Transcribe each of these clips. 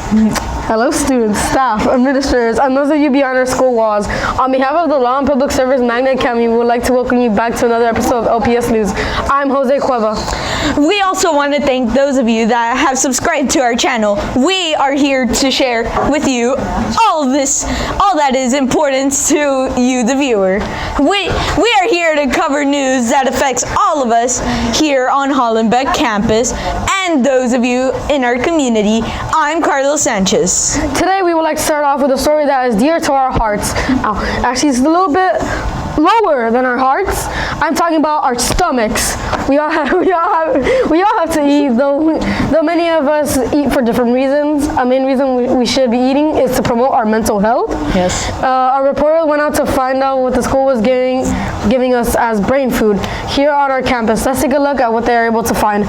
Hello students, staff, administrators, and those of you beyond our school walls. On behalf of the Law and Public Service Magnet Academy, we would like to welcome you back to another episode of LPS News. I'm Jose Cueva. We also want to thank those of you that have subscribed to our channel. We are here to share with you all that is important to you, the viewer. We are here to cover news that affects all of us here on Hollenbeck campus and those of you in our community. I'm Carlos Sanchez. Today we would like to start off with a story that is dear to our hearts. Actually, it's a little bit lower than our hearts. I'm talking about our stomachs. We all have to eat, though many of us eat for different reasons. A main reason we should be eating is to promote our mental health. Yes. Our reporter went out to find out what the school was giving us as brain food here on our campus. Let's take a look at what they are able to find.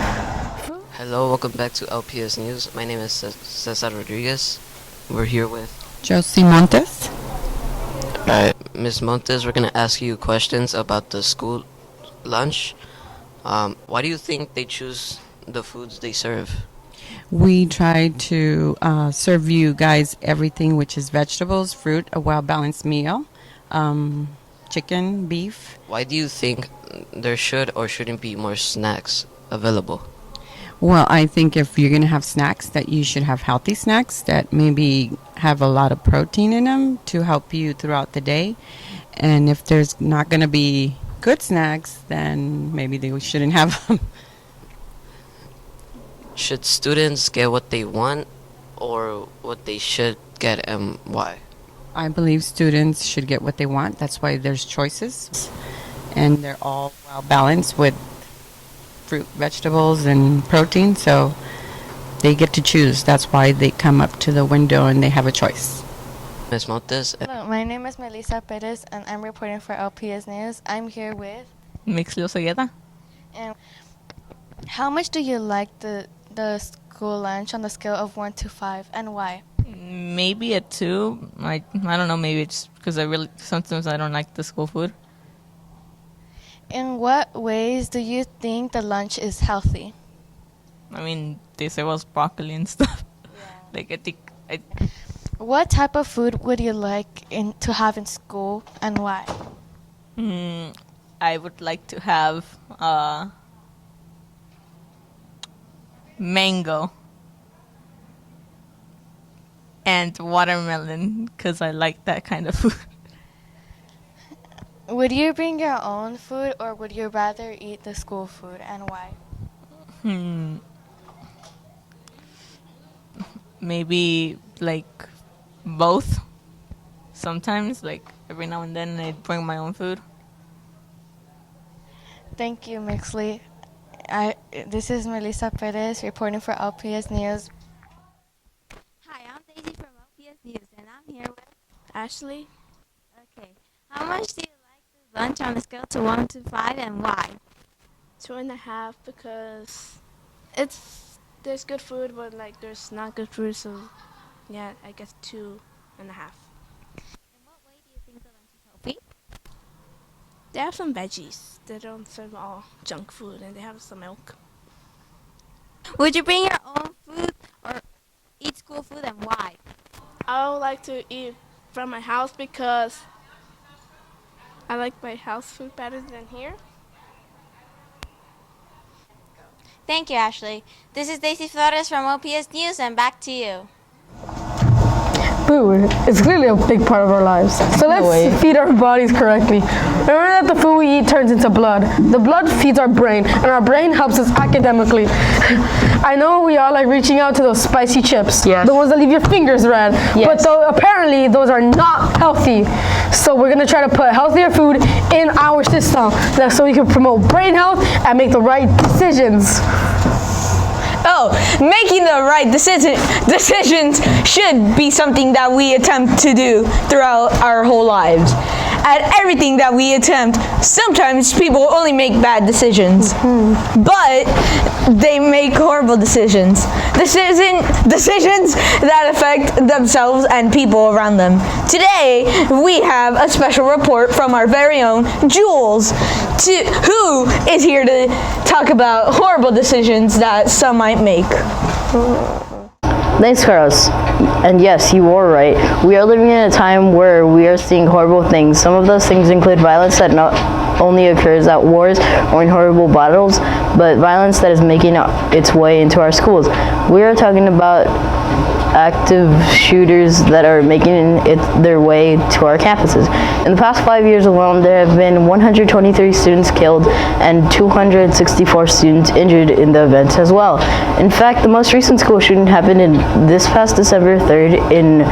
Hello, welcome back to LPS News. My name is Cesar Rodriguez. We're here with Josie Montes. Ms. Montes. We're going to ask you questions about the school lunch. Why do you think they choose the foods they serve? We try to serve you guys everything which is vegetables, fruit, a well-balanced meal, chicken, beef. Why do you think there should or shouldn't be more snacks available? Well, I think if you're going to have snacks, that you should have healthy snacks that maybe have a lot of protein in them to help you throughout the day. And if there's not going to be good snacks, then maybe they shouldn't have them. Should students get what they want or what they should get, and why? I believe students should get what they want. That's why there's choices. And they're all well balanced with fruit, vegetables, and protein, so they get to choose. That's why they come up to the window and they have a choice. Ms. Montes? Hello, my name is Melissa Perez and I'm reporting for LPS News. I'm here with Mixlio Segueta. and how much do you like the school lunch on the scale of 1 to 5 and why? Maybe a 2. I don't know, maybe it's because sometimes I don't like the school food. In what ways do you think the lunch is healthy? I mean, they serve us broccoli and stuff. Like, I think What type of food would you like to have in school and why? I would like to have mango and watermelon because I like that kind of food. Would you bring your own food or would you rather eat the school food and why? Maybe like both. Sometimes, like every now and then, I bring my own food. Thank you, Mixley. This is Melissa Perez reporting for LPS News. Hi, I'm Daisy from LPS News, and I'm here with Ashley. Okay, how much do you like this lunch on a scale to 1 to 5, and why? 2.5 because there's good food, but like there's not good food, so yeah, I guess 2.5. In what way do you think the lunch is healthy? They have some veggies. They don't serve all junk food, and they have some milk. Would you bring your own food or eat school food, and why? I would like to eat from my house because I like my house food better than here. Thank you, Ashley. This is Daisy Flores from LPS News, and back to you. Food is clearly a big part of our lives. So let's feed our bodies correctly. Remember that the food we eat turns into blood. The blood feeds our brain, and our brain helps us academically. I know we all like reaching out to those spicy chips. Yes. The ones that leave your fingers red. Yes. But apparently those are not healthy. So we're going to try to put healthier food in our system so we can promote brain health and make the right decisions. Oh, making the right decisions should be something that we attempt to do throughout our whole lives. At everything that we attempt, sometimes people only make bad decisions, but they make horrible decisions. Decisions that affect themselves and people around them. Today, we have a special report from our very own Jules, who is here to talk about horrible decisions that some might make. Thanks, Carlos. And yes, you are right. We are living in a time where we are seeing horrible things. Some of those things include violence that not only occurs at wars or in horrible battles, but violence that is making its way into our schools. We are talking about active shooters that are making their way to our campuses. In the past 5 years alone, there have been 123 students killed and 264 students injured in the events as well. In fact, the most recent school shooting happened this past December 3rd in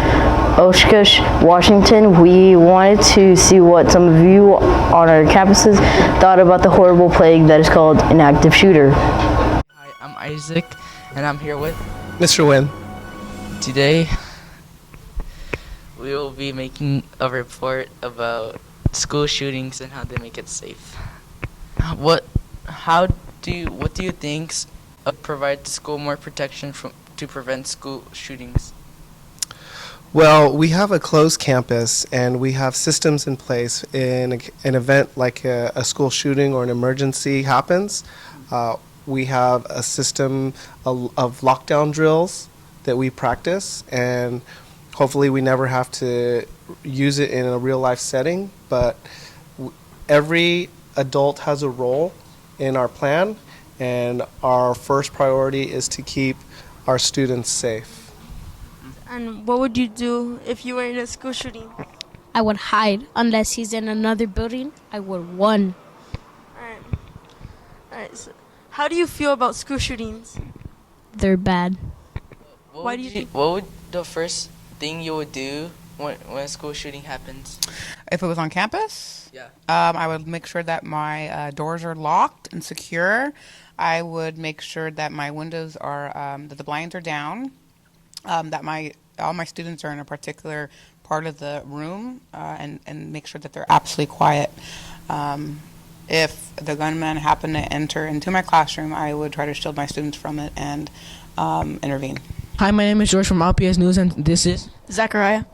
Oshkosh, Washington. We wanted to see what some of you on our campuses thought about the horrible plague that is called an active shooter. Hi, I'm Isaac, and I'm here with Mr. Wynn. Today, we will be making a report about school shootings and how they make it safe. What do you think provide the school more protection to prevent school shootings? Well, we have a closed campus and we have systems in place in an event like a school shooting or an emergency happens. We have a system of lockdown drills that we practice, and hopefully we never have to use it in a real life setting, but every adult has a role in our plan, and our first priority is to keep our students safe. And what would you do if you were in a school shooting? I would hide. Unless he's in another building, I would run. Alright, so how do you feel about school shootings? They're bad. Why do you think? What would the first thing you would do when a school shooting happens? If it was on campus? Yeah. I would make sure that my doors are locked and secure. I would make sure that my windows are, that the blinds are down, that all my students are in a particular part of the room, and make sure that they're absolutely quiet. If the gunman happened to enter into my classroom, I would try to shield my students from it and intervene. Hi, my name is George from LPS and this is Zachariah.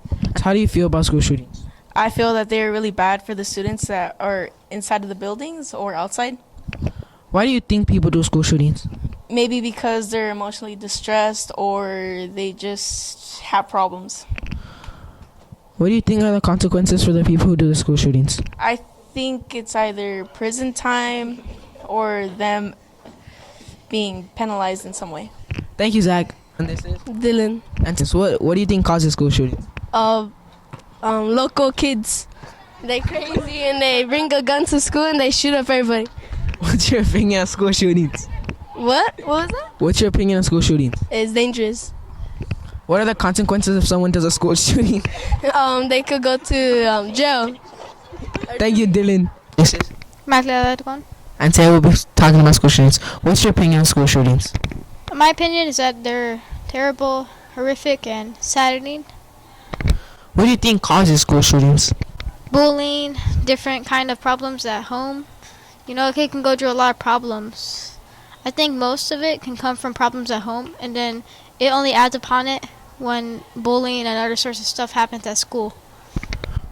How do you feel about school shootings? I feel that they're really bad for the students that are inside of the buildings or outside. Why do you think people do school shootings? Maybe because they're emotionally distressed or they just have problems. What do you think are the consequences for the people who do the school shootings? I think it's either prison time or them being penalized in some way. Thank you, Zach. And this is Dylan. And what do you think causes school shootings? Local kids. They crazy and they bring a gun to school and they shoot up everybody. What's your opinion on school shootings? What? What was that? What's your opinion on school shootings? It's dangerous. What are the consequences if someone does a school shooting? They could go to jail. Thank you, Dylan. This is And today we'll be talking about school shootings. What's your opinion on school shootings? My opinion is that they're terrible, horrific, and saddening. What do you think causes school shootings? Bullying, different kind of problems at home. You know, a kid can go through a lot of problems. I think most of it can come from problems at home, and then it only adds upon it when bullying and other sorts of stuff happens at school.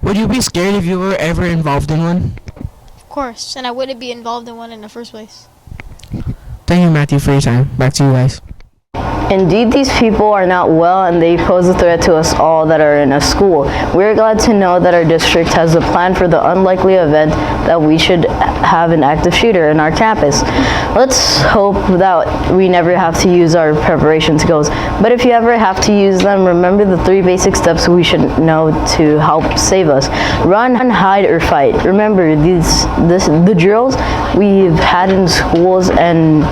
Would you be scared if you were ever involved in one? Of course, and I wouldn't be involved in one in the first place. Thank you, Matthew, for your time. Back to you guys. Indeed, these people are not well and they pose a threat to us all that are in a school. We're glad to know that our district has a plan for the unlikely event that we should have an active shooter in our campus. Let's hope that we never have to use our preparation skills. But if you ever have to use them, remember the 3 basic steps we should know to help save us. Run, hide, or fight. Remember, the drills we've had in schools and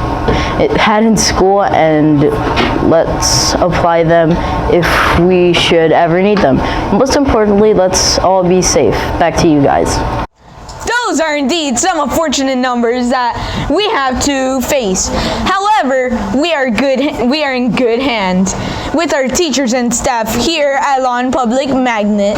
let's apply them if we should ever need them. Most importantly, let's all be safe. Back to you guys. Those are indeed some unfortunate numbers that we have to face. However, we are in good hands with our teachers and staff here at LPSMagNews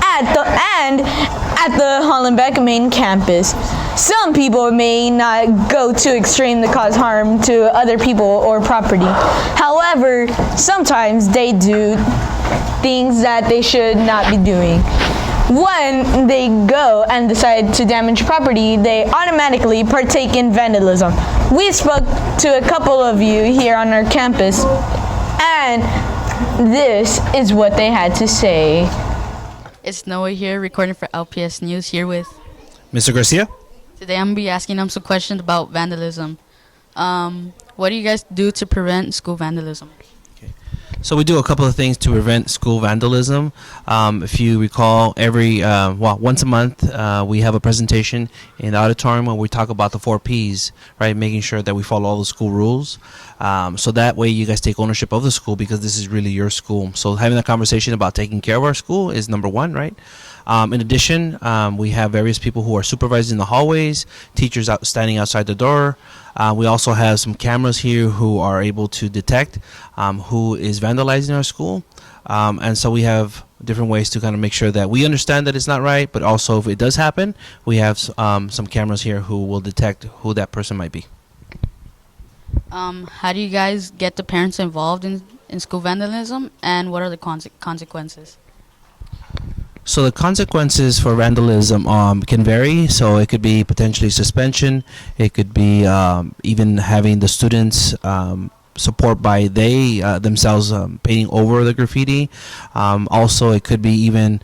at the Hollenbeck main campus. Some people may not go too extreme to cause harm to other people or property. However, sometimes they do things that they should not be doing. When they go and decide to damage property, they automatically partake in vandalism. We spoke to a couple of you here on our campus, and This is what they had to say. It's Noah here, recording for LPS News, here with Mr. Garcia? Today I'm going to be asking them some questions about vandalism. What do you guys do to prevent school vandalism? So we do a couple of things to prevent school vandalism. If you recall, once a month, we have a presentation in the auditorium where we talk about the 4 Ps, right? Making sure that we follow all the school rules. So that way you guys take ownership of the school because this is really your school. So having a conversation about taking care of our school is number one, right? In addition, we have various people who are supervising the hallways, teachers standing outside the door. We also have some cameras here who are able to detect who is vandalizing our school. And so we have different ways to kind of make sure that we understand that it's not right, but also if it does happen, we have some cameras here who will detect who that person might be. How do you guys get the parents involved in school vandalism, and what are the consequences? So the consequences for vandalism can vary. So it could be potentially suspension. It could be even having the students support by themselves painting over the graffiti. Also, it could be even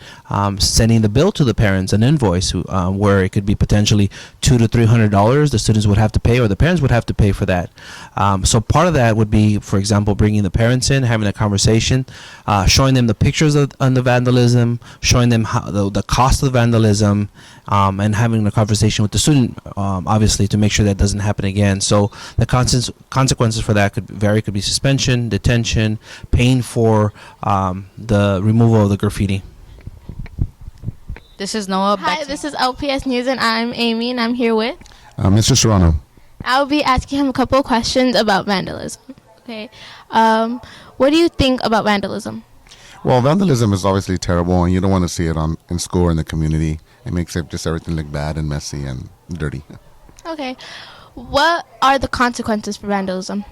sending the bill to the parents, an invoice, where it could be potentially $200 to $300 the students would have to pay, or the parents would have to pay for that. So part of that would be, for example, bringing the parents in, having a conversation, showing them the pictures on the vandalism, showing them how the cost of the vandalism, and having a conversation with the student, obviously, to make sure that doesn't happen again. So the consequences for that could vary. Could be suspension, detention, paying for the removal of the graffiti. This is Noah. Hi, this is LPS News, and I'm Amy, and I'm here with Mr. Serrano. I'll be asking him a couple of questions about vandalism. Okay. What do you think about vandalism? Well, vandalism is obviously terrible, and you don't want to see it in school or in the community. It makes just everything look bad and messy and dirty. Okay. What are the consequences for vandalism?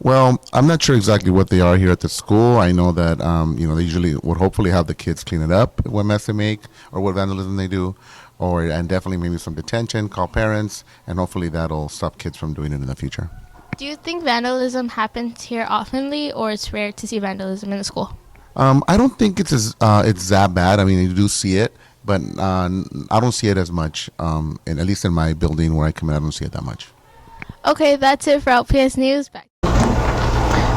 Well, I'm not sure exactly what they are here at the school. I know that they usually would hopefully have the kids clean it up, what mess they make or what vandalism they do, and definitely maybe some detention, call parents, and hopefully that'll stop kids from doing it in the future. Do you think vandalism happens here oftenly, or it's rare to see vandalism in the school? I don't think it's that bad. I mean, you do see it, but I don't see it as much. And at least in my building where I come in, I don't see it that much. Okay, that's it for LPS News. Back.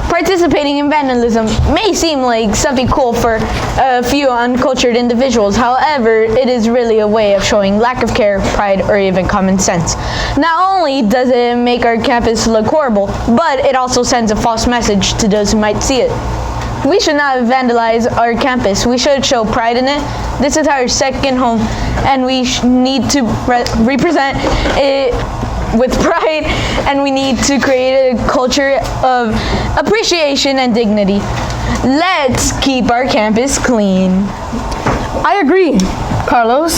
Participating in vandalism may seem like something cool for a few uncultured individuals. However, it is really a way of showing lack of care, pride, or even common sense. Not only does it make our campus look horrible, but it also sends a false message to those who might see it. We should not vandalize our campus. We should show pride in it. This is our second home, and we need to represent it with pride, and we need to create a culture of appreciation and dignity. Let's keep our campus clean. I agree, Carlos.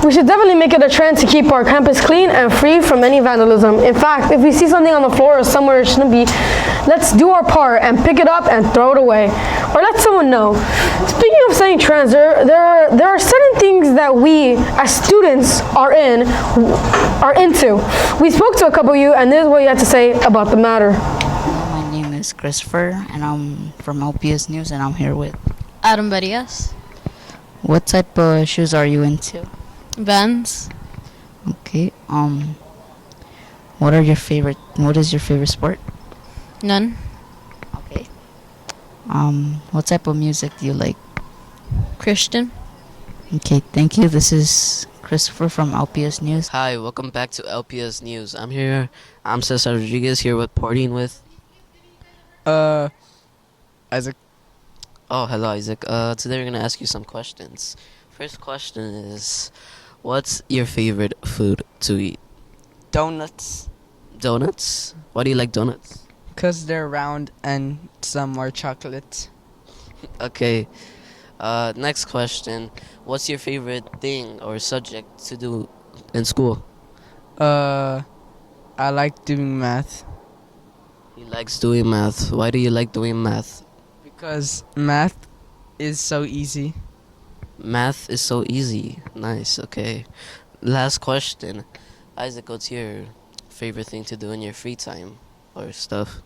We should definitely make it a trend to keep our campus clean and free from any vandalism. In fact, if we see something on the floor or somewhere it shouldn't be, let's do our part and pick it up and throw it away, or let someone know. Speaking of setting trends, there are certain things that we as students are into. We spoke to a couple of you, and this is what you had to say about the matter. My name is Christopher, and I'm from LPS News, and I'm here with Adam Barias. What type of shoes are you into? Vans. Okay. What is your favorite sport? None. Okay. What type of music do you like? Christian. Okay, thank you. This is Christopher from LPS News. Hi, welcome back to LPS News. I'm Cesar Rodriguez here reporting with Isaac. Oh, hello, Isaac. Today we're gonna ask you some questions. First question is, what's your favorite food to eat? Donuts. Donuts? Why do you like donuts? Because they're round and some are chocolate. Okay. Next question. What's your favorite thing or subject to do in school? I like doing math. He likes doing math. Why do you like doing math? Because math is so easy. Math is so easy. Nice, okay. Last question. Isaac, what's your favorite thing to do in your free time or stuff?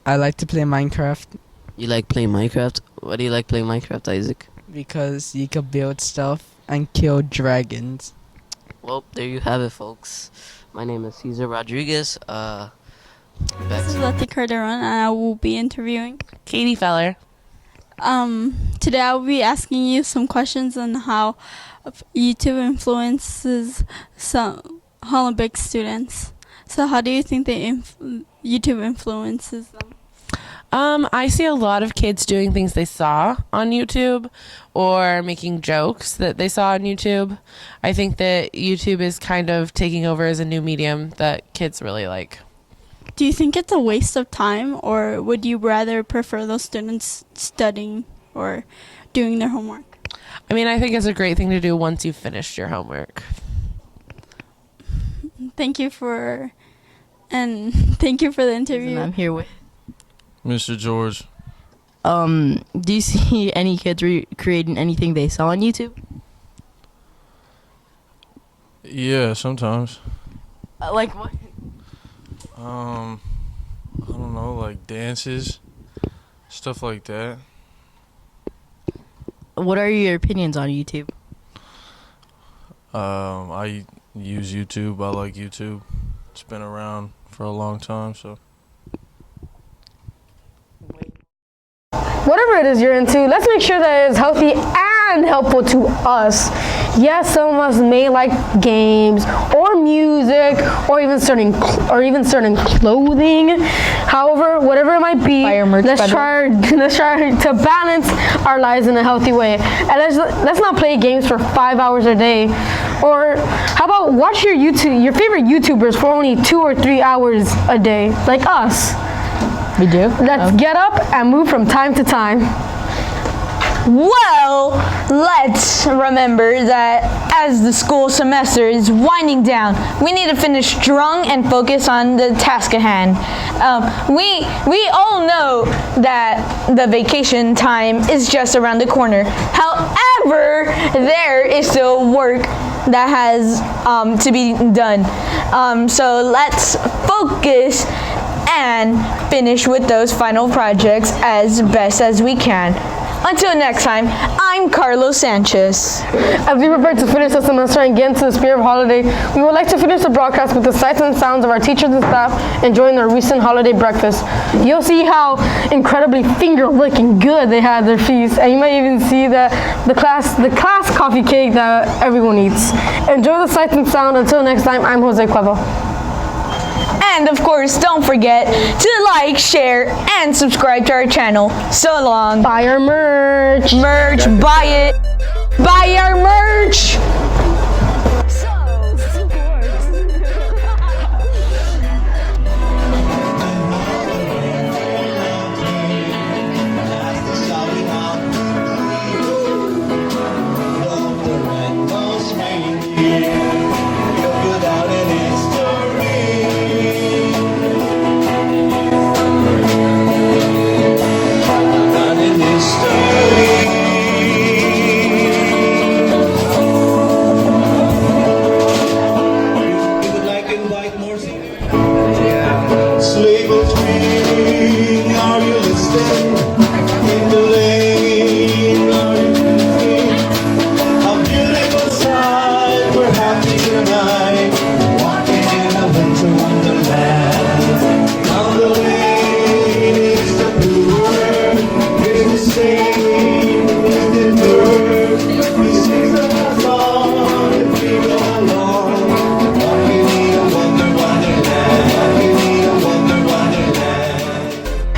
I like to play Minecraft. You like playing Minecraft? Why do you like playing Minecraft, Isaac? Because you can build stuff and kill dragons. Well, there you have it, folks. My name is Cesar Rodriguez. This is Letty Carderon, and I will be interviewing Katie Feller. Today I will be asking you some questions on how YouTube influences some Hollenbeck students. So how do you think YouTube influences them? I see a lot of kids doing things they saw on YouTube or making jokes that they saw on YouTube. I think that YouTube is kind of taking over as a new medium that kids really like. Do you think it's a waste of time, or would you rather prefer those students studying or doing their homework? I mean, I think it's a great thing to do once you've finished your homework. Thank you for the interview. I'm here with Mr. George. Do you see any kids creating anything they saw on YouTube? Yeah, sometimes. Like what? I don't know, like dances, stuff like that. What are your opinions on YouTube? I use YouTube. I like YouTube. It's been around for a long time, so. Whatever it is you're into, let's make sure that it's healthy and helpful to us. Yes, some of us may like games or music or even certain clothing. However, whatever it might be, let's try to balance our lives in a healthy way. And let's not play games for 5 hours a day. Or how about watch your favorite YouTubers for only 2 or 3 hours a day, like us. We do? Let's get up and move from time to time. Well, let's remember that as the school semester is winding down, we need to finish strong and focus on the task at hand. We all know that the vacation time is just around the corner. However, there is still work that has to be done. So let's focus and finish with those final projects as best as we can. Until next time, I'm Carlos Sanchez. As we prepare to finish the semester and get into the spirit of holiday, we would like to finish the broadcast with the sights and sounds of our teachers and staff enjoying their recent holiday breakfast. You'll see how incredibly finger-licking good they had their feast, and you might even see the class coffee cake that everyone eats. Enjoy the sights and sound. Until next time, I'm Jose Cuevo. And of course, don't forget to like, share, and subscribe to our channel. So long. Buy our merch. Buy it. Buy our merch.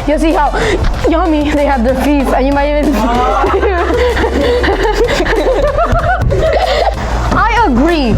You'll see how yummy they had their feast, and you might even I agree.